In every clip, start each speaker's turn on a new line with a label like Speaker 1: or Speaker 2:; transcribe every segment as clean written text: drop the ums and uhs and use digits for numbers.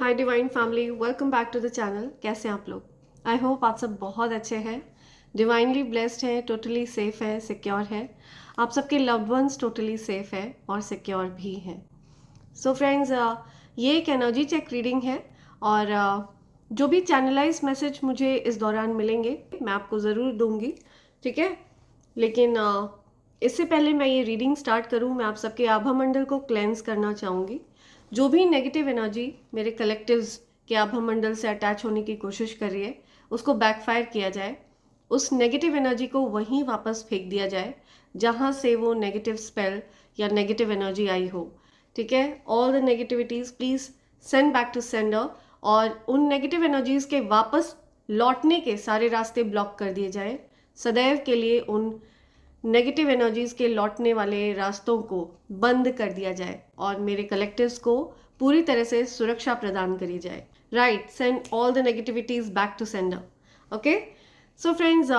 Speaker 1: Hi divine family, welcome back to the channel. कैसे हैं आप लोग? आई होप आप सब बहुत अच्छे हैं, डिवाइनली ब्लेस्ड हैं, टोटली सेफ है, सिक्योर है। आप सबके लव्ड वंस टोटली सेफ है और सिक्योर भी हैं। सो फ्रेंड्स, ये एक एनर्जी चेक रीडिंग है और जो भी चैनलाइज मैसेज मुझे इस दौरान मिलेंगे मैं आपको ज़रूर दूंगी, ठीक है। लेकिन इससे पहले मैं ये रीडिंग स्टार्ट करूँ, मैं आप सबके आभा मंडल को क्लेंस करना चाहूँगी। जो भी नेगेटिव एनर्जी मेरे कलेक्टिव्स के आभा मंडल से अटैच होने की कोशिश कर रही है उसको बैकफायर किया जाए, उस नेगेटिव एनर्जी को वहीं वापस फेंक दिया जाए जहाँ से वो नेगेटिव स्पेल या नेगेटिव एनर्जी आई हो, ठीक है। All the negativities please send back to sender और उन नेगेटिव एनर्जीज़ के वापस लौटने के सारे रास्ते ब्लॉक कर दिए जाए। सदैव के लिए उन नेगेटिव एनर्जीज के लौटने वाले रास्तों को बंद कर दिया जाए और मेरे कलेक्टिव्स को पूरी तरह से सुरक्षा प्रदान करी जाए। Right, send all the negativities back to sender. Okay, so friends,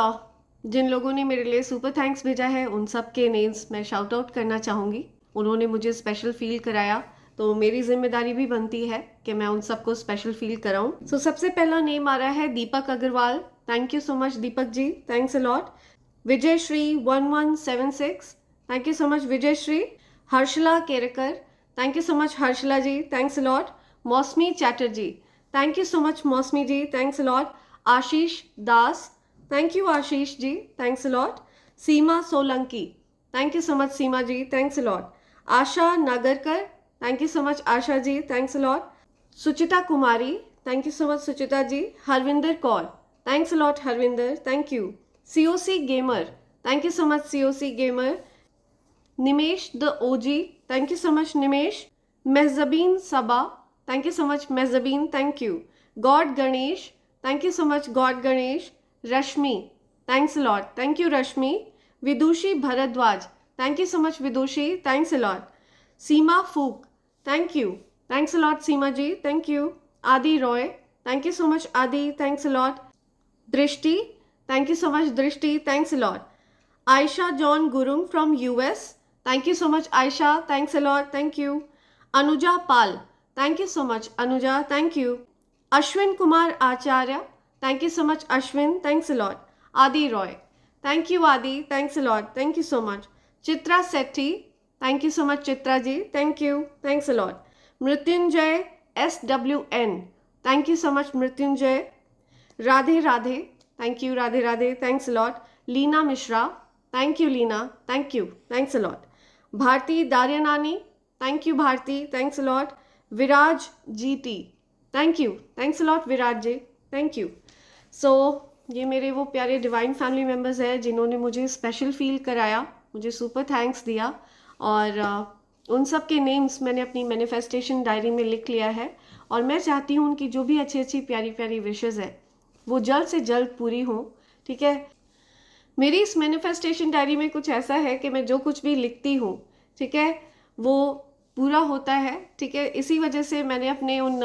Speaker 1: जिन लोगों ने मेरे लिए सुपर थैंक्स भेजा है उन सब के नेम्स मैं शाउट आउट करना चाहूँगी। उन्होंने मुझे स्पेशल फील कराया तो मेरी जिम्मेदारी भी बनती है कि मैं उन सबको स्पेशल फील कराऊं। सो सबसे पहला नेम आ रहा है Deepak Agarwal. Thank you so much Deepak ji, thanks a lot. Vijay Shri 1176, thank you so much Vijay Shri. Harshala Kerkar, thank you so much Harshala ji, thanks a lot. Mausami Chatterjee, thank you so much Mausami ji, thanks a lot. Ashish Das, thank you Ashish ji, thanks a lot. Seema Solanki, thank you so much Seema ji, thanks a lot. Asha Nagarkar, thank you so much Asha ji, thanks a lot. Suchita Kumari, thank you so much Suchita ji. Harvinder Kaur, thanks a lot Harvinder, thank you. COC Gamer, thank you so much COC Gamer. Nimesh the OG, thank you so much Nimesh. Mehzabeen Saba, thank you so much Mehzabeen, thank you. God Ganesh, thank you so much God Ganesh. Rashmi, thanks a lot, thank you Rashmi. Vidushi Bharadwaj, thank you so much Vidushi, thanks a lot. Seema Fook, thank you, thanks a lot Seema ji, thank you. Adi Roy, thank you so much Adi, thanks a lot. Drishti, thank you so much Drishti, thanks a lot. Aisha John Gurung from US, thank you so much Aisha, thanks a lot, thank you. Anuja Pal, thank you so much Anuja, thank you. Ashwin Kumar Acharya, thank you so much Ashwin, thanks a lot. Adi Roy, thank you Adi, thanks a lot, thank you so much. Chitra Sethi, thank you so much Chitra ji, thank you, thanks a lot. Mrityunjay SWN, thank you so much Mrityunjay. Radhe Radhe, thank you Radhe Radhe, thanks a lot. Leena Mishra, thank you Leena, thank you, thanks a lot. Bharti Daryanani, thank you Bharti, thanks a lot. Viraj GT, thank you, thanks a lot Viraj ji, thank you. So ये मेरे वो प्यारे divine family members हैं जिन्होंने मुझे special feel कराया, मुझे super thanks दिया और उन सब के नेम्स मैंने अपनी मैनिफेस्टेशन डायरी में लिख लिया है और मैं चाहती हूँ उनकी जो भी अच्छी अच्छी प्यारी प्यारी विशेज़ है वो जल्द से जल्द पूरी हो, ठीक है। मेरी इस मैनिफेस्टेशन डायरी में कुछ ऐसा है कि मैं जो कुछ भी लिखती हूँ, ठीक है, वो पूरा होता है, ठीक है। इसी वजह से मैंने अपने उन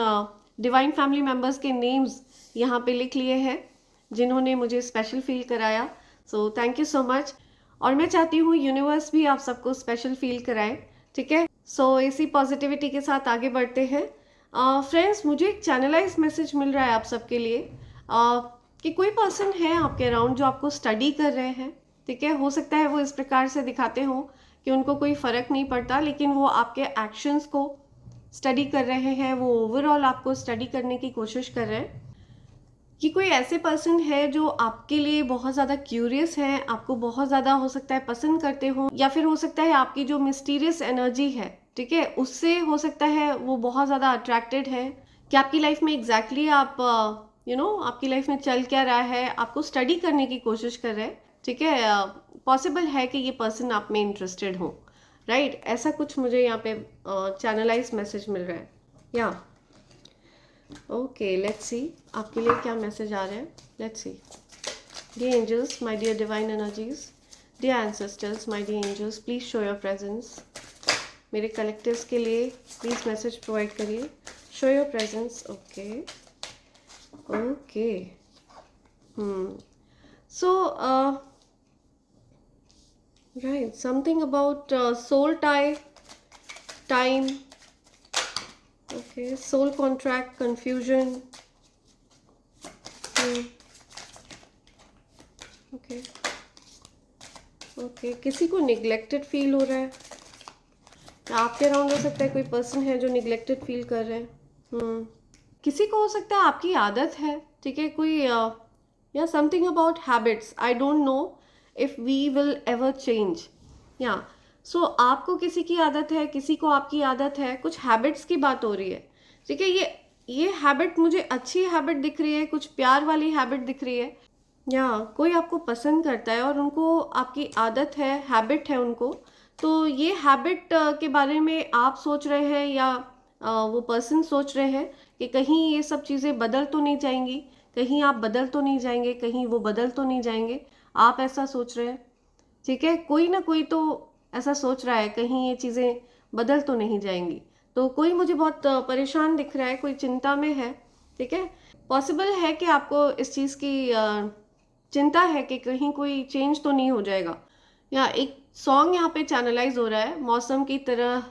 Speaker 1: डिवाइन फैमिली मेम्बर्स के नेम्स यहाँ पे लिख लिए हैं जिन्होंने मुझे स्पेशल फील कराया। So thank you so much और मैं चाहती हूँ यूनिवर्स भी आप सबको स्पेशल फील कराए, ठीक है। सो इसी पॉजिटिविटी के साथ आगे बढ़ते हैं। फ्रेंड्स, मुझे एक चैनलाइज मैसेज मिल रहा है आप सबके लिए कि कोई पर्सन है आपके अराउंड जो आपको स्टडी कर रहे हैं, ठीक है। हो सकता है वो इस प्रकार से दिखाते हो कि उनको कोई फ़र्क नहीं पड़ता, लेकिन वो आपके एक्शंस को स्टडी कर रहे हैं, वो ओवरऑल आपको स्टडी करने की कोशिश कर रहे हैं। कि कोई ऐसे पर्सन है जो आपके लिए बहुत ज़्यादा क्यूरियस है, आपको बहुत ज़्यादा हो सकता है पसंद करते हो, या फिर हो सकता है आपकी जो मिस्टीरियस एनर्जी है, ठीक है, उससे हो सकता है वो बहुत ज़्यादा अट्रैक्टेड है कि आपकी लाइफ में एग्जैक्टली आप आपकी लाइफ में चल क्या रहा है, आपको स्टडी करने की कोशिश कर रहे हैं, ठीक है। पॉसिबल है कि ये पर्सन आप में इंटरेस्टेड हो, राइट। ऐसा कुछ मुझे यहाँ पे चैनलाइज मैसेज मिल रहा है या ओके, लेट्स सी आपके लिए क्या मैसेज आ रहे हैं। Let's see. Dear angels, my dear divine energies, dear ancestors, my dear angels, please show your presence. मेरे कलेक्टिव्स के लिए प्लीज मैसेज प्रोवाइड करिए। Show your presence. Okay okay, so right, something about soul tie time. Okay, okay, soul contract, confusion. Okay okay, किसी को neglected feel हो रहा है, आपके अराउंड हो सकता है कोई पर्सन है जो निगलेक्टेड फील कर रहे हैं। किसी को हो सकता है आपकी आदत है, ठीक है, कोई या something about habits, I don't know if we will ever change. या सो आपको किसी की आदत है, किसी को आपकी आदत है, कुछ हैबिट्स की बात हो रही है, ठीक है। ये हैबिट मुझे अच्छी हैबिट दिख रही है, कुछ प्यार वाली हैबिट दिख रही है, या कोई आपको पसंद करता है और उनको आपकी आदत है, हैबिट है उनको, तो ये हैबिट के बारे में आप सोच रहे हैं या वो पर्सन सोच रहे हैं कि कहीं ये सब चीज़ें बदल तो नहीं जाएंगी, कहीं आप बदल तो नहीं जाएंगे, कहीं वो बदल तो नहीं जाएंगे, आप ऐसा सोच रहे हैं, ठीक है। कोई ना कोई तो ऐसा सोच रहा है कहीं ये चीज़ें बदल तो नहीं जाएंगी, तो कोई मुझे बहुत परेशान दिख रहा है, कोई चिंता में है, ठीक है। पॉसिबल है कि आपको इस चीज़ की चिंता है कि कहीं कोई चेंज तो नहीं हो जाएगा। या एक सॉन्ग यहाँ पे चैनलाइज हो रहा है, मौसम की तरह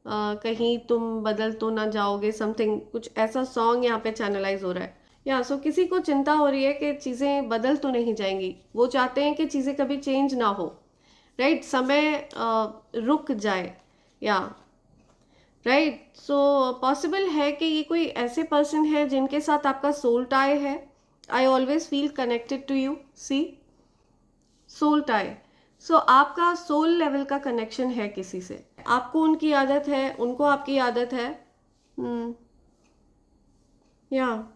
Speaker 1: कहीं तुम बदल तो ना जाओगे, समथिंग कुछ ऐसा सॉन्ग यहाँ पे चैनलाइज हो रहा है। या सो किसी को चिंता हो रही है कि चीज़ें बदल तो नहीं जाएंगी, वो चाहते हैं कि चीज़ें कभी चेंज ना हो, राइट, समय रुक जाए, या राइट। सो पॉसिबल है कि ये कोई ऐसे पर्सन है जिनके साथ आपका सोल टाई है। I always feel connected to you, see, soul tie. So आपका सोल लेवल का कनेक्शन है किसी से, आपको उनकी आदत है, उनको आपकी आदत है। या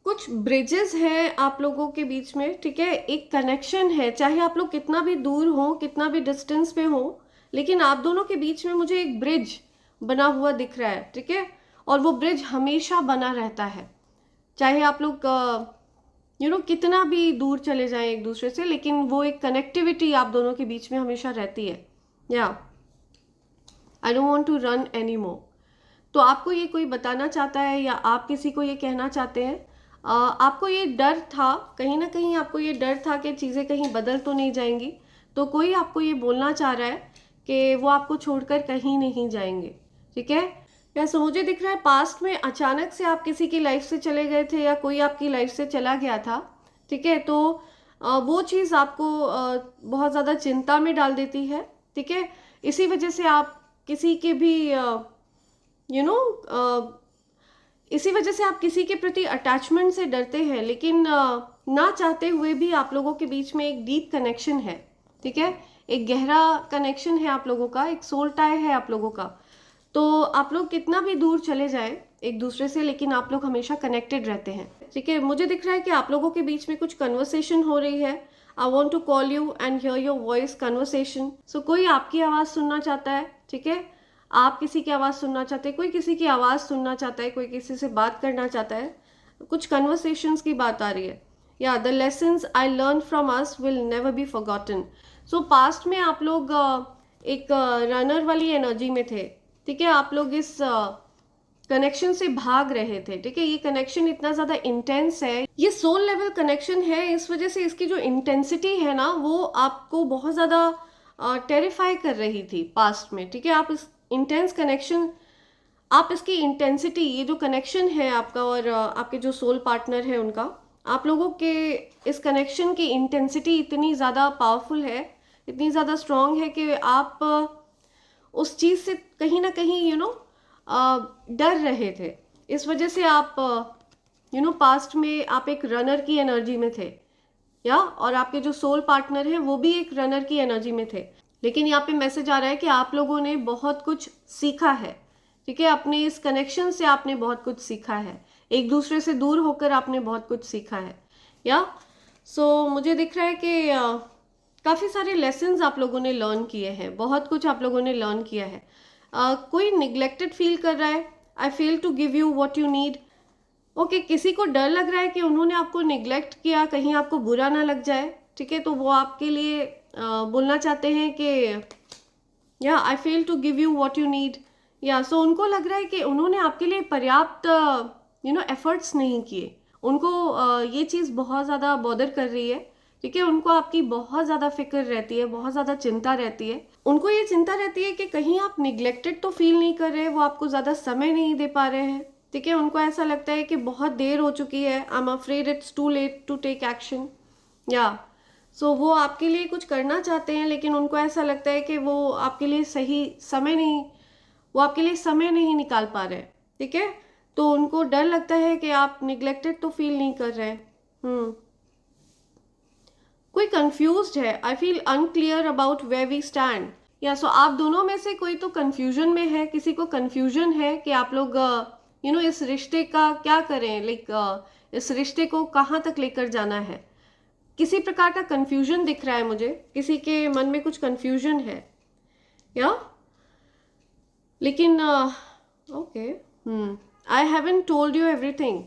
Speaker 1: कुछ ब्रिजेस हैं आप लोगों के बीच में, ठीक है, एक कनेक्शन है, चाहे आप लोग कितना भी दूर हो, कितना भी डिस्टेंस पे हो, लेकिन आप दोनों के बीच में मुझे एक ब्रिज बना हुआ दिख रहा है, ठीक है। और वो ब्रिज हमेशा बना रहता है, चाहे आप लोग कितना भी दूर चले जाएं एक दूसरे से, लेकिन वो एक कनेक्टिविटी आप दोनों के बीच में हमेशा रहती है। या I don't want to run any more. तो आपको ये कोई बताना चाहता है या आप किसी को ये कहना चाहते हैं, आपको ये डर था, कहीं ना कहीं आपको ये डर था कि चीज़ें कहीं बदल तो नहीं जाएंगी, तो कोई आपको ये बोलना चाह रहा है कि वो आपको छोड़कर कहीं नहीं जाएंगे, ठीक है। वैसे मुझे दिख रहा है पास्ट में अचानक से आप किसी की लाइफ से चले गए थे या कोई आपकी लाइफ से चला गया था, ठीक है, तो वो चीज़ आपको बहुत ज़्यादा चिंता में डाल देती है, ठीक है। इसी वजह से आप किसी के भी इसी वजह से आप किसी के प्रति अटैचमेंट से डरते हैं, लेकिन ना चाहते हुए भी आप लोगों के बीच में एक डीप कनेक्शन है, ठीक है, एक गहरा कनेक्शन है आप लोगों का, एक सोल टाई है आप लोगों का। तो आप लोग कितना भी दूर चले जाए एक दूसरे से, लेकिन आप लोग हमेशा कनेक्टेड रहते हैं, ठीक है। मुझे दिख रहा है कि आप लोगों के बीच में कुछ कन्वर्सेशन हो रही है। I want to call you and hear your voice conversation. So कोई आपकी आवाज़ सुनना चाहता है, ठीक है, आप किसी की आवाज़ सुनना चाहते हैं, कोई किसी की आवाज़ सुनना चाहता है, कोई किसी से बात करना चाहता है, कुछ कन्वर्सेशंस की बात आ रही है। या the lessons I learn from us will never be forgotten. So past में आप लोग एक रनर वाली एनर्जी में थे, ठीक है, आप लोग इस कनेक्शन से भाग रहे थे, ठीक है। ये कनेक्शन इतना ज़्यादा इंटेंस है, ये सोल लेवल कनेक्शन है, इस वजह से इसकी जो इंटेंसिटी है ना, वो आपको बहुत ज़्यादा टेरिफाई कर रही थी पास्ट में, ठीक है। आप इस इंटेंस कनेक्शन, आप इसकी इंटेंसिटी, ये जो कनेक्शन है आपका और आपके जो सोल पार्टनर है उनका, आप लोगों के इस कनेक्शन की इंटेंसिटी इतनी ज़्यादा पावरफुल है, इतनी ज़्यादा स्ट्रॉन्ग है कि आप उस चीज़ से कहीं ना कहीं डर रहे थे। इस वजह से आप पास्ट में आप एक रनर की एनर्जी में थे, या और आपके जो सोल पार्टनर है वो भी एक रनर की एनर्जी में थे। लेकिन यहाँ पे मैसेज आ रहा है कि आप लोगों ने बहुत कुछ सीखा है, ठीक है, अपने इस कनेक्शन से आपने बहुत कुछ सीखा है, एक दूसरे से दूर होकर आपने बहुत कुछ सीखा है। या सो मुझे दिख रहा है कि काफ़ी सारे लेसन्स आप लोगों ने लर्न किए हैं, बहुत कुछ आप लोगों ने लर्न किया है। कोई निगलेक्टेड फील कर रहा है, I fail to give you what you need. Okay, किसी को डर लग रहा है कि उन्होंने आपको निगलेक्ट किया, कहीं आपको बुरा ना लग जाए, ठीक है, तो वो आपके लिए बोलना चाहते हैं कि या I fail to give you what you need. या सो उनको लग रहा है कि उन्होंने आपके लिए पर्याप्त एफर्ट्स नहीं किए, उनको ये चीज़ बहुत ज़्यादा बॉदर कर रही है, ठीक है, उनको आपकी बहुत ज़्यादा फिक्र रहती है, बहुत ज़्यादा चिंता रहती है। उनको ये चिंता रहती है कि कहीं आप निग्लेक्टेड तो फील नहीं कर रहे, वो आपको ज़्यादा समय नहीं दे पा रहे हैं, ठीक है। उनको ऐसा लगता है कि बहुत देर हो चुकी है, I am afraid it's too late to take action, या सो वो आपके लिए कुछ करना चाहते हैं लेकिन उनको ऐसा लगता है कि वो आपके लिए सही समय नहीं, वो आपके लिए समय नहीं निकाल पा रहे, ठीक है। तो उनको डर लगता है कि आप निग्लेक्टेड तो फील नहीं कर रहे हैं। कोई कंफ्यूज्ड है, I feel unclear about where we stand, या सो आप दोनों में से कोई तो कंफ्यूजन में है, किसी को कंफ्यूजन है कि आप लोग इस रिश्ते का क्या करें, इस रिश्ते को कहाँ तक लेकर जाना है। किसी प्रकार का कंफ्यूजन दिख रहा है मुझे, किसी के मन में कुछ कंफ्यूजन है, या लेकिन okay, I haven't told you everything,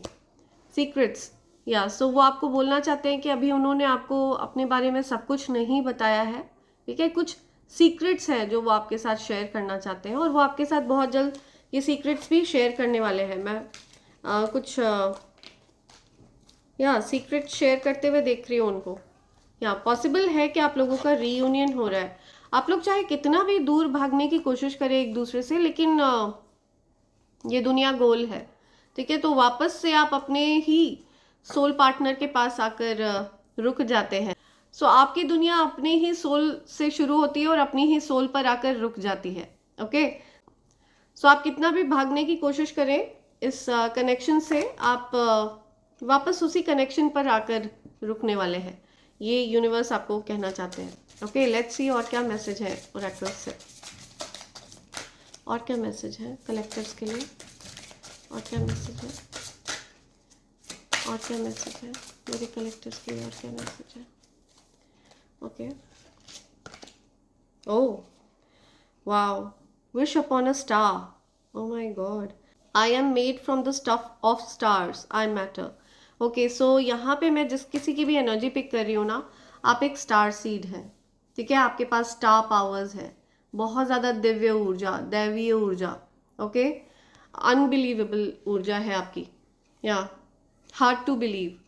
Speaker 1: secrets, या सो वो आपको बोलना चाहते हैं कि अभी उन्होंने आपको अपने बारे में सब कुछ नहीं बताया है, ठीक है। कुछ सीक्रेट्स हैं जो वो आपके साथ शेयर करना चाहते हैं और वो आपके साथ बहुत जल्द ये सीक्रेट्स भी शेयर करने वाले हैं। मैं कुछ सीक्रेट शेयर करते हुए देख रही हूँ उनको, या पॉसिबल है कि आप लोगों का रीयूनियन हो रहा है। आप लोग चाहे कितना भी दूर भागने की कोशिश करें एक दूसरे से, लेकिन ये दुनिया गोल है, ठीक है। तो वापस से आप अपने ही सोल पार्टनर के पास आकर रुक जाते हैं। सो आपकी दुनिया अपने ही सोल से शुरू होती है और अपनी ही सोल पर आकर रुक जाती है, ओके। सो आप कितना भी भागने की कोशिश करें इस कनेक्शन से, आप वापस उसी कनेक्शन पर आकर रुकने वाले हैं, ये यूनिवर्स आपको कहना चाहते हैं, ओके। लेट्स सी और क्या मैसेज है ओरेकल्स से, और क्या मैसेज है कलेक्टर्स के लिए, और क्या मैसेज है, और क्या मैसेज है मेरे कलेक्टर्स के लिए, और क्या मैसेज है, okay. Oh wow, wish upon a star, oh my God, I am made from the stuff of stars, I matter, okay. So यहाँ पे मैं जिस किसी की भी एनर्जी पिक कर रही हूँ ना, आप एक स्टार सीड है, ठीक है। आपके पास स्टार पावर्स है, बहुत ज़्यादा दिव्य ऊर्जा, दैवीय ऊर्जा, ओके। अनबिलीवेबल ऊर्जा है आपकी, या हार्ड टू बिलीव।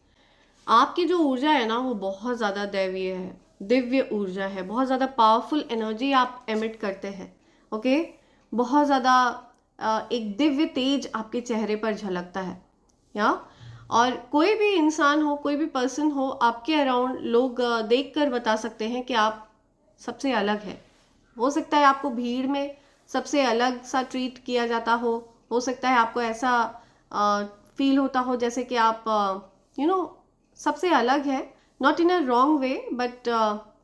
Speaker 1: आपकी जो ऊर्जा है ना वो बहुत ज़्यादा दैवीय है, दिव्य ऊर्जा है, बहुत ज़्यादा पावरफुल एनर्जी आप एमिट करते हैं, ओके। बहुत ज़्यादा एक दिव्य तेज आपके चेहरे पर झलकता है, या और कोई भी इंसान हो, कोई भी पर्सन हो आपके अराउंड, लोग देख कर बता सकते हैं कि आप सबसे अलग है। हो सकता है आपको भीड़ में सबसे अलग सा ट्रीट किया जाता हो सकता है आपको ऐसा फील होता हो जैसे कि आप सबसे अलग है, not in a wrong way but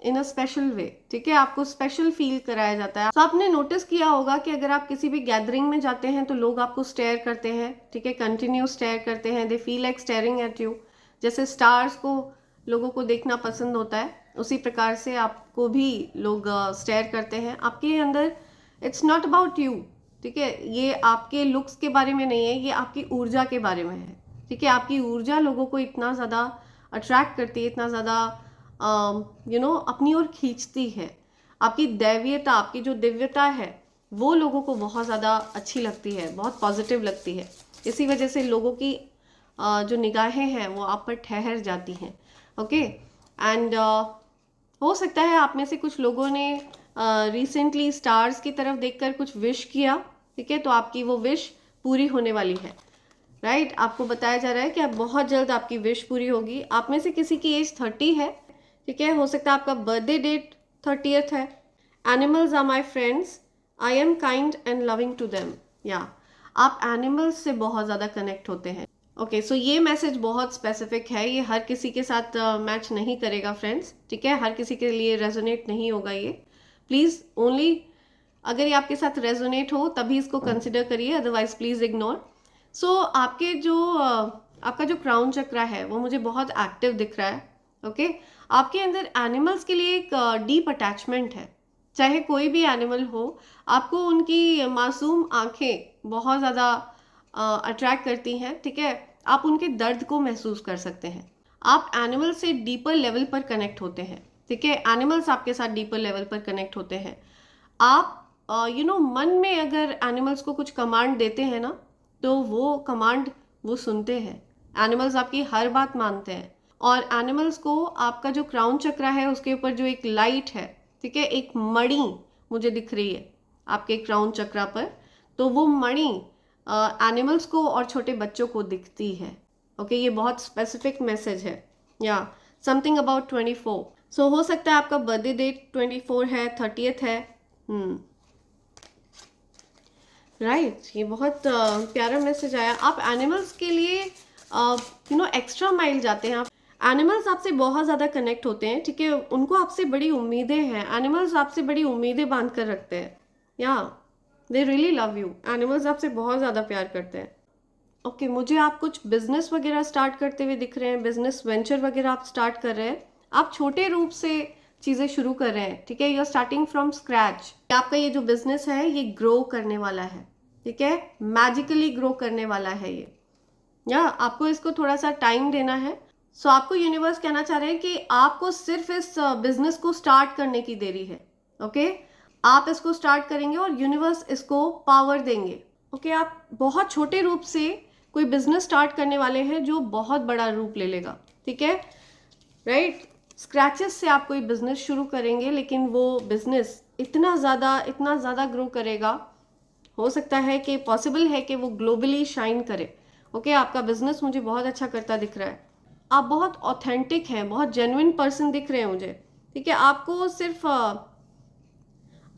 Speaker 1: in a special वे, ठीक है। आपको स्पेशल फील कराया जाता है। तो आपने नोटिस किया होगा कि अगर आप किसी भी गैदरिंग में जाते हैं तो लोग आपको स्टेयर करते हैं, ठीक है, कंटिन्यू स्टेयर करते हैं, they feel like staring at you. जैसे स्टार्स को लोगों को देखना पसंद होता है, उसी प्रकार से आपको भी लोग स्टेयर करते हैं। आपके अंदर इट्स नॉट अबाउट यू, ठीक है, ये आपके लुक्स के बारे में नहीं है, ये आपकी ऊर्जा के बारे में है, ठीक है। आपकी ऊर्जा लोगों को इतना ज़्यादा अट्रैक्ट करती है, इतना ज़्यादा अपनी ओर खींचती है। आपकी दैवीयता, आपकी जो दिव्यता है वो लोगों को बहुत ज़्यादा अच्छी लगती है, बहुत पॉजिटिव लगती है। इसी वजह से लोगों की जो निगाहें हैं वो आप पर ठहर जाती हैं, ओके। एंड हो सकता है आप में से कुछ लोगों ने रिसेंटली स्टार्स की तरफ देखकर कुछ विश किया, ठीक है। तो आपकी वो विश पूरी होने वाली है, राइट। आपको बताया जा रहा है कि अब बहुत जल्द आपकी विश पूरी होगी। आप में से किसी की एज 30 है, ठीक है। हो सकता है आपका बर्थडे डेट 30th है। Animals are my friends, I am kind and loving to them, या आप एनिमल्स से बहुत ज़्यादा कनेक्ट होते हैं, ओके। सो ये मैसेज बहुत स्पेसिफिक है, ये हर किसी के साथ मैच नहीं करेगा फ्रेंड्स, ठीक है। हर किसी के लिए रेजोनेट नहीं होगा ये, प्लीज़ ओनली अगर ये आपके साथ रेजोनेट हो तभी इसको कंसिडर करिए, अदरवाइज प्लीज़ इग्नोर। सो आपके जो आपका जो क्राउन चक्रा है वो मुझे बहुत एक्टिव दिख रहा है, ओके। आपके अंदर एनिमल्स के लिए एक डीप अटैचमेंट है, चाहे कोई भी एनिमल हो, आपको उनकी मासूम आंखें बहुत ज़्यादा अट्रैक्ट करती हैं, ठीक है। आप उनके दर्द को महसूस कर सकते हैं, आप एनिमल से डीपर लेवल पर कनेक्ट होते हैं, ठीक है। एनिमल्स आपके साथ डीपर लेवल पर कनेक्ट होते हैं। आप मन में अगर एनिमल्स को कुछ कमांड देते हैं ना, तो वो कमांड वो सुनते हैं, एनिमल्स आपकी हर बात मानते हैं। और एनिमल्स को आपका जो क्राउन चक्रा है उसके ऊपर जो एक लाइट है, ठीक है, एक मणि मुझे दिख रही है आपके क्राउन चक्रा पर, तो वो मणि एनिमल्स को और छोटे बच्चों को दिखती है। ओके, ये बहुत स्पेसिफिक मैसेज है। या समथिंग अबाउट 24। सो हो सकता है आपका बर्थडे डेट 24 है, 30th है। राइट, ये बहुत प्यारा मैसेज आया। आप एनिमल्स के लिए एक्स्ट्रा माइल जाते हैं। आप एनिमल्स आपसे बहुत ज़्यादा कनेक्ट होते हैं, ठीक है। उनको आपसे बड़ी उम्मीदें हैं, एनिमल्स आपसे बड़ी उम्मीदें बांध कर रखते हैं। या they really love you, animals आपसे बहुत ज़्यादा प्यार करते हैं। ओके, मुझे आप कुछ बिजनेस वगैरह स्टार्ट करते हुए दिख रहे हैं, बिजनेस वेंचर वगैरह आप स्टार्ट कर रहे हैं। आप छोटे रूप से चीज़ें शुरू कर रहे हैं, ठीक है। You are starting from scratch. आपका ये जो बिजनेस है ये ग्रो करने वाला है, ठीक है, मैजिकली ग्रो करने वाला है ये। या आपको इसको थोड़ा सा टाइम देना है। सो आपको यूनिवर्स कहना चाह रहे हैं कि आपको सिर्फ इस बिजनेस को स्टार्ट करने की देरी है। ओके, आप इसको स्टार्ट करेंगे और यूनिवर्स इसको पावर देंगे। ओके, आप बहुत छोटे रूप से कोई बिजनेस स्टार्ट करने वाले हैं जो बहुत बड़ा रूप ले लेगा, ठीक है। राइट, स्क्रैचेस से आप कोई बिजनेस शुरू करेंगे, लेकिन वो बिजनेस इतना ज़्यादा ग्रो करेगा, हो सकता है कि पॉसिबल है कि वो ग्लोबली शाइन करे। ओके, आपका बिजनेस मुझे बहुत अच्छा करता दिख रहा है। आप बहुत ऑथेंटिक हैं, बहुत जेन्युइन पर्सन दिख रहे हैं मुझे, ठीक है। आपको सिर्फ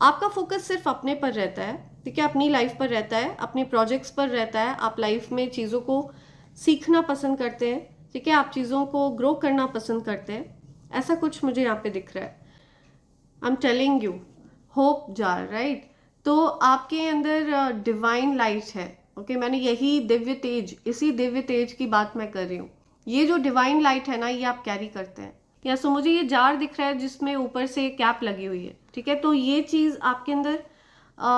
Speaker 1: आपका फोकस सिर्फ अपने पर रहता है, ठीक है, अपनी लाइफ पर रहता है, अपने प्रोजेक्ट्स पर रहता है। आप लाइफ में चीज़ों को सीखना पसंद करते हैं, ठीक है, आप चीज़ों को ग्रो करना पसंद करते हैं। ऐसा कुछ मुझे यहाँ पे दिख रहा है। I am telling you, hope jar, right. तो आपके अंदर डिवाइन लाइट है। ओके, मैंने यही दिव्य तेज, इसी दिव्य तेज की बात मैं कर रही हूँ। ये जो डिवाइन लाइट है ना, ये आप कैरी करते हैं। या सो मुझे ये जार दिख रहा है जिसमें ऊपर से कैप लगी हुई है, ठीक है। तो ये चीज़ आपके अंदर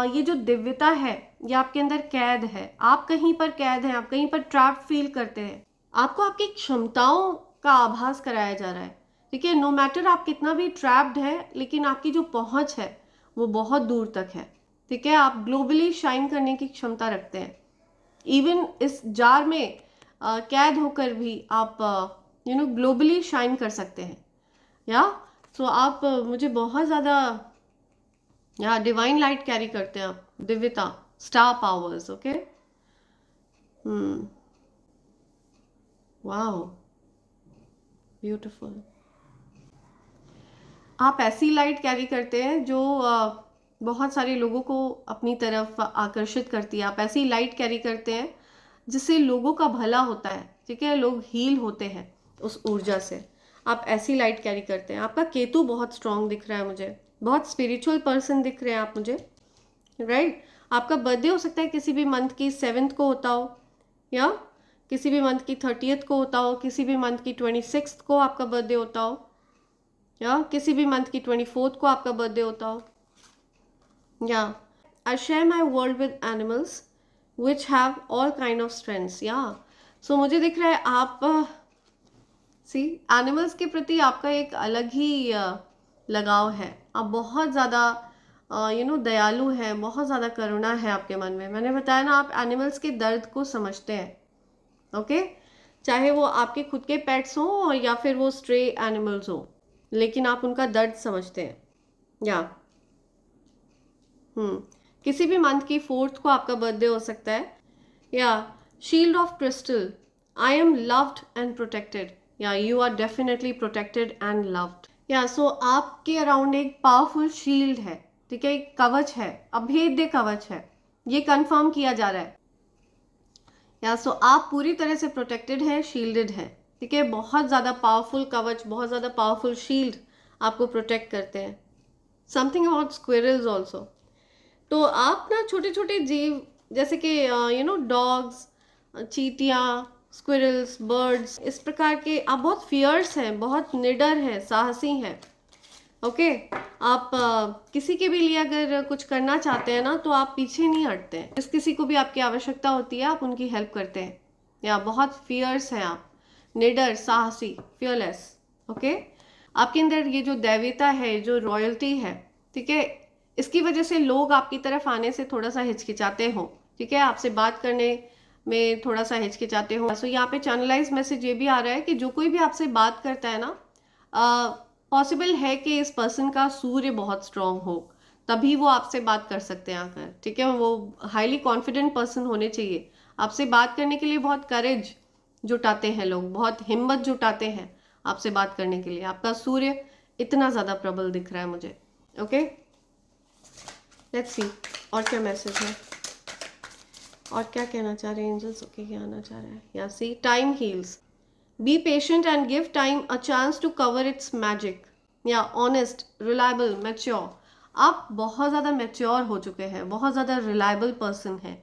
Speaker 1: ये जो दिव्यता है ये आपके अंदर कैद है। आप कहीं पर कैद हैं, आप कहीं पर ट्रैप फील करते हैं। आपको आपकी क्षमताओं का आभास कराया जा रहा है, ठीक है। नो मैटर आप कितना भी ट्रैप्ड है, लेकिन आपकी जो पहुंच है वो बहुत दूर तक है, ठीक है। आप ग्लोबली शाइन करने की क्षमता रखते हैं। इवन इस जार में कैद होकर भी आप ग्लोबली शाइन कर सकते हैं। या सो आप मुझे बहुत ज़्यादा या डिवाइन लाइट कैरी करते हैं आप, दिव्यता, star powers. Okay, wow, beautiful. आप ऐसी लाइट कैरी करते हैं जो बहुत सारे लोगों को अपनी तरफ आकर्षित करती है। आप ऐसी लाइट कैरी करते हैं जिससे लोगों का भला होता है, ठीक है, लोग हील होते हैं उस ऊर्जा से। आप ऐसी लाइट कैरी करते हैं। आपका केतु बहुत स्ट्रांग दिख रहा है मुझे, बहुत स्पिरिचुअल पर्सन दिख रहे हैं आप मुझे, राइट। आपका बर्थडे हो सकता है किसी भी मंथ की 7th को होता हो, या किसी भी मंथ की 30th को होता हो, किसी भी मंथ की 26th को आपका बर्थडे होता हो, या किसी भी मंथ की 24th को आपका बर्थडे होता हो। या I share my world with animals which have all kind of strengths. या सो मुझे दिख रहा है आप सी एनिमल्स के प्रति आपका एक अलग ही लगाव है। आप बहुत ज़्यादा दयालु हैं, बहुत ज़्यादा करुणा है आपके मन में। मैंने बताया ना, आप एनिमल्स के दर्द को समझते हैं। ओके, चाहे वो आपके खुद के पेट्स हों या फिर वो स्ट्रे एनिमल्स हों, लेकिन आप उनका दर्द समझते हैं। या किसी भी मंथ की 4th को आपका बर्थडे हो सकता है। या shield of crystal, I am loved and protected. या you are definitely protected and loved. या सो आपके अराउंड एक पावरफुल शील्ड है, ठीक है, एक कवच है, अभेद्य कवच है, ये कंफर्म किया जा रहा है। या सो आप पूरी तरह से प्रोटेक्टेड हैं, शील्डेड हैं, ठीक है। बहुत ज़्यादा पावरफुल कवच, बहुत ज़्यादा पावरफुल शील्ड आपको प्रोटेक्ट करते हैं। Something about squirrels also. तो आप ना छोटे छोटे जीव जैसे कि डॉग्स, चींटियाँ, स्क्विरल्स, बर्ड्स, इस प्रकार के आप बहुत फियर्स हैं, बहुत निडर हैं, साहसी हैं। ओके, आप किसी के भी लिए अगर कुछ करना चाहते हैं ना, तो आप पीछे नहीं हटते हैं। जिस किसी को भी आपकी आवश्यकता होती है आप उनकी हेल्प करते हैं। या बहुत फियर्स हैं आप, निडर, साहसी, फियरलेस। ओके, आपके अंदर ये जो दैवीता है, जो रॉयल्टी है, ठीक है, इसकी वजह से लोग आपकी तरफ आने से थोड़ा सा हिचकिचाते हो, ठीक है, आपसे बात करने में थोड़ा सा हिचकिचाते हो। सो यहाँ पे चैनलाइज मैसेज ये भी आ रहा है कि जो कोई भी आपसे बात करता है ना, पॉसिबल है कि इस पर्सन का सूर्य बहुत स्ट्रांग हो, तभी वो आपसे बात कर सकते हैं आकर, ठीक है। वो हाईली कॉन्फिडेंट पर्सन होने चाहिए। आपसे बात करने के लिए बहुत करेज जुटाते हैं लोग, बहुत हिम्मत जुटाते हैं आपसे बात करने के लिए। आपका सूर्य इतना ज़्यादा प्रबल दिख रहा है मुझे। ओके, लेट्स सी और क्या मैसेज है, और क्या कहना चाह रहे हैं एंजल्स। ओके, क्या आना चाह रहा है, या see time heals, be patient and give time a chance to cover its magic, या ऑनेस्ट, रिलायबल, मैच्योर। आप बहुत ज़्यादा मैच्योर हो चुके हैं, बहुत ज़्यादा रिलायबल पर्सन है,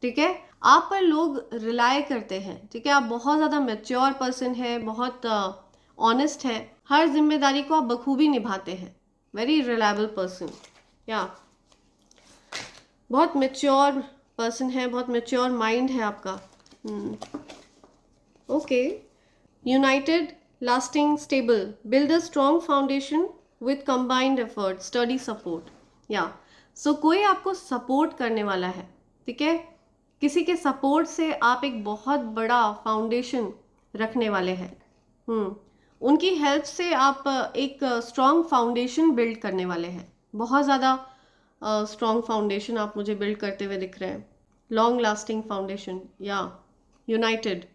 Speaker 1: ठीक है। आप पर लोग रिलाय करते हैं, ठीक है। आप बहुत ज़्यादा मैच्योर पर्सन है, बहुत ऑनेस्ट है, हर जिम्मेदारी को आप बखूबी निभाते हैं। वेरी रिलायबल पर्सन, या बहुत मैच्योर पर्सन है, बहुत मैच्योर माइंड है आपका। Okay, United, lasting, stable, build a strong foundation with combined effort, study support, या सो कोई आपको सपोर्ट करने वाला है, ठीक है। किसी के सपोर्ट से आप एक बहुत बड़ा फाउंडेशन रखने वाले हैं। उनकी हेल्प से आप एक स्ट्रॉन्ग फाउंडेशन बिल्ड करने वाले हैं। बहुत ज़्यादा स्ट्रॉन्ग फाउंडेशन आप मुझे बिल्ड करते हुए दिख रहे हैं, लॉन्ग लास्टिंग फाउंडेशन, या यूनाइटेड।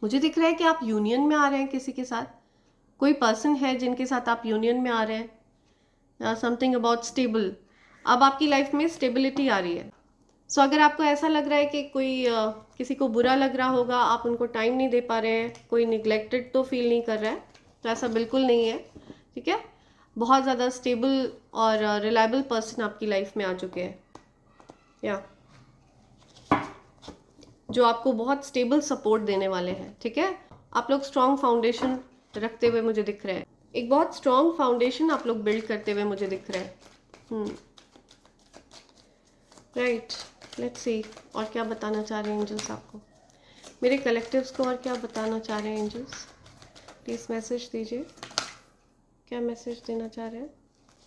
Speaker 1: मुझे दिख रहा है कि आप यूनियन में आ रहे हैं किसी के साथ, कोई पर्सन है जिनके साथ आप यूनियन में आ रहे हैं। समथिंग अबाउट स्टेबल, अब आपकी लाइफ में स्टेबिलिटी आ रही है। सो अगर आपको ऐसा लग रहा है कि कोई किसी को बुरा लग रहा होगा, आप उनको टाइम नहीं दे पा रहे हैं, कोई निगलेक्टेड तो फील नहीं कर रहा है, तो ऐसा बिल्कुल नहीं है, ठीक है। बहुत ज़्यादा स्टेबल और रिलायबल पर्सन आपकी लाइफ में आ चुके हैं, या जो आपको बहुत स्टेबल सपोर्ट देने वाले हैं, ठीक है। आप लोग स्ट्रॉन्ग फाउंडेशन रखते हुए मुझे दिख रहे हैं, एक बहुत स्ट्रॉन्ग फाउंडेशन आप लोग बिल्ड करते हुए मुझे दिख रहे हैं। राइट, लेट्स सी और क्या बताना चाह रहे हैं एंजल्स आपको, मेरे कलेक्टिव्स को और क्या बताना चाह रहे हैं एंजल्स। प्लीज़ मैसेज दीजिए, क्या मैसेज देना चाह रहे हैं।